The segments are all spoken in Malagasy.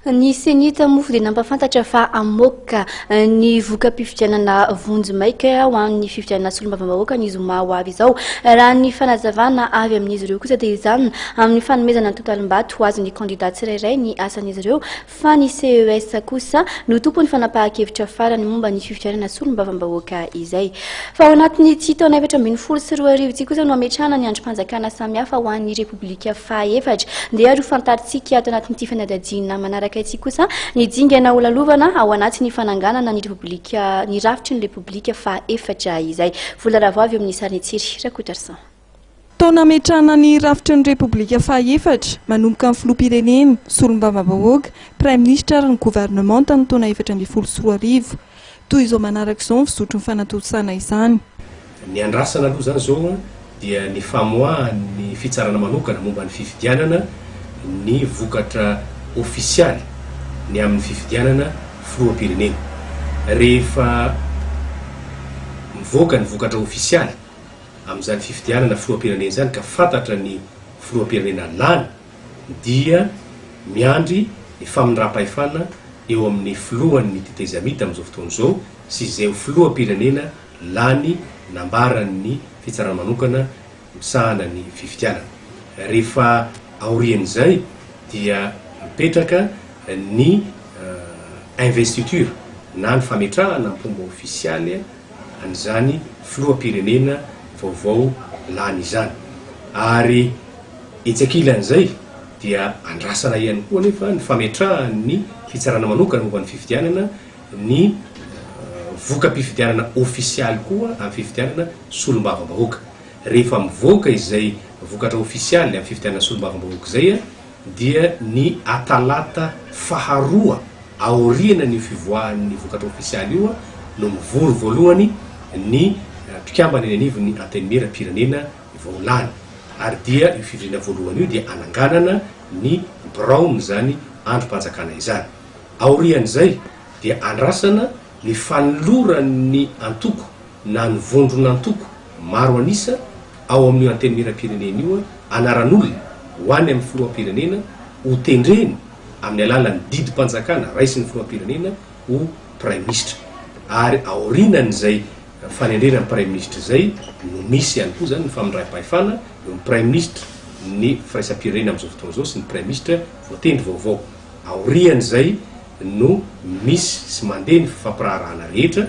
Ny senita mofo dia nampafantatra fa amoaka ny voka-pifidianana vonjimaika ho an'ny fifidianana solombavambahoaka ny zoma ho avy izao. Raha ny fanazavana avy amin'izy ireo kosa dia izany amin'ny fanomezana ny totalim-bato ho azy ny kandidat tsirairay ny asan'izy ireo, fa ny CES kosa no tompony fanapahan-kevitra farany momba ny fifidianana solombavambahoaka izay. Fa ao anatin'ny tsy taona 2024 ity kosa no ametrahana ny androm-panjakana samihafa ho an'ny Repoblika faha-efatra. Dia aro fantaritsika ato anatin'ity fanadihadiana manaraka ity kosa ny dingana olalovana ao anatin'ny fananganana ny Repoblika, ny rafitry ny Repoblika faha-efatra izay. Vola ravo avy amin'ny sariny tsiry Rakotarsan. Taona ametrahana ny rafitry ny Repoblika faha-efatra manomboka amin'ny filoham-pirenena solombavambahoaka, Prime Ministre ary ny gouvernement ny taona 2024 toy izao manaraka izao ny fizotry ny fanatosana izany. Ny andrasana aloha zany zao dia ny famoahan'ny fitsarana manokana momba ny fifidianana ny vokatra ofisialy ny amin'ny fifidianana filoham-pirenena. Rehefa mivoaka ny vokatra ofisialy amin'izany fifidianana filoham-pirenena zany ka fantatra ny filoham-pirenena lany, dia miandry ny famindrahm-pahefana eo amin'ny filohan'ny tetezamita amin'izao fotoana izao sy izay filoham-pirenena lany nambaran'ny fitsarana manokana misahana ny fifidianana. Rehefa aorian'izay dia mipetraka ny investiture na ny fametrahana amin'ny fomba ofisialy an'izany filoham-pirenena vaovao lany izany. Ary etsy ankilan'izay dia andrasana ihany koa nefa ny fametrahan'ny fitsarana manokana momba ny fifidianana ny voka-pifidianana ofisialy koa amin'ny fifidianana solombavambahoaka. Rehefa mivoaka izay vokatra ofisialy amin'ny fifidianana solombavambahoaka izay dia ny atalata faharoa aoriana ny fivoahan'ny vokatra ofisialy io no mivory voalohany ny mpikambana eny anivon'ny antenimieram-pirenena vaolany. Ary dia io fivoriana voalohany io dia ananganana ny Brown zany androm-panjakana izany. Aorian'izay dia andrasana ny fanoloran'ny antoko na ny vondron'antoko maro anisa ao amin'ny antenimieram-pirenena io anaran'olona ho any amin'ny filoham-pirenena ho tendreny amin'ny alalan'ny didim-panjakana raisin'ny filoham-pirenena ho Prime Ministre. Ary aorinan'izay fanendrenan'ny Prime Ministre izay no misy ihany koa zany ny famindram-pahefana eo amin'ny Prime Ministre ny firaisam-pirenena amin'izao fotoana izao sy ny Prime Ministre voatendry vaovao. Aorian'izay no misy sy mandeha ny fampirarahana rehetra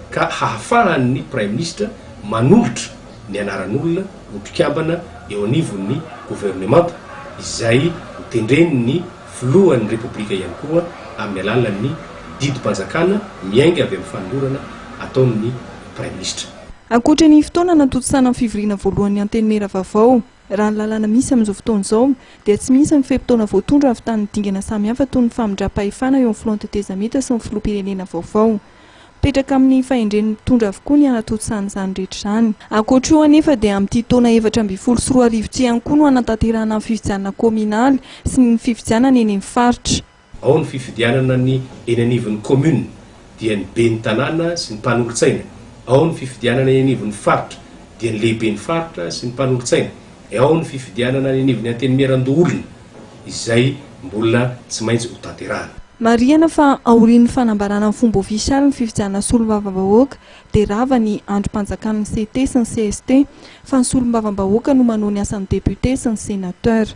ka hahafahan'ny Prime Ministre manolotra ny anaran'olona ho mpikambana eo anivon'ny gouvernement izay tendren'ny filohan'ny Repoblika ihany koa amin'ny alalan'ny didim-panjakana miainga avy amin'ny fanolorana ataon'ny Prime Ministre. Ankoatra ny fotoana natotosana ny fivoriana voalohany antenimera vaovao, raha ny lalàna misy amin'izao fotoana izao dia tsy misy ny feim-potoana voatondra avitan'ny dingana samihafa toy ny famindram-pahefana eo amin'ny filohan'ny tetezamita sy ny filoham-pirenena vaovao. Petraka amin'ny fahendren'ny mitondra avokoa ny anatotosana izany rehetra izany. Ankoatra io anefa dia amin'ity taona 2024 ity ihany koa no anatanterahana ny fifidianana kominaly sy ny fifidianana eny amin'ny faritra. Ao ny fifidianana ny eny anivon'ny commune dia ny ben'ny tanàna sy ny mpanolontsaina. Ao ny fifidianana eny anivon'ny faritra dia ny lehiben'ny faritra sy ny mpanolontsaina. Ao ny fifidianana eny anivon'ny antenimieran-doholona izay mbola tsy maintsy ho tanterahana. Marihana fa aorian'ny fanambarana amin'ny fomba ofisialy ny fifidianana solombavambahoaka dia rava ny androm-panjakan'ny CT sy ny CST fa ny solombavambahoaka no manao ny asan'ny député sy ny sénateur.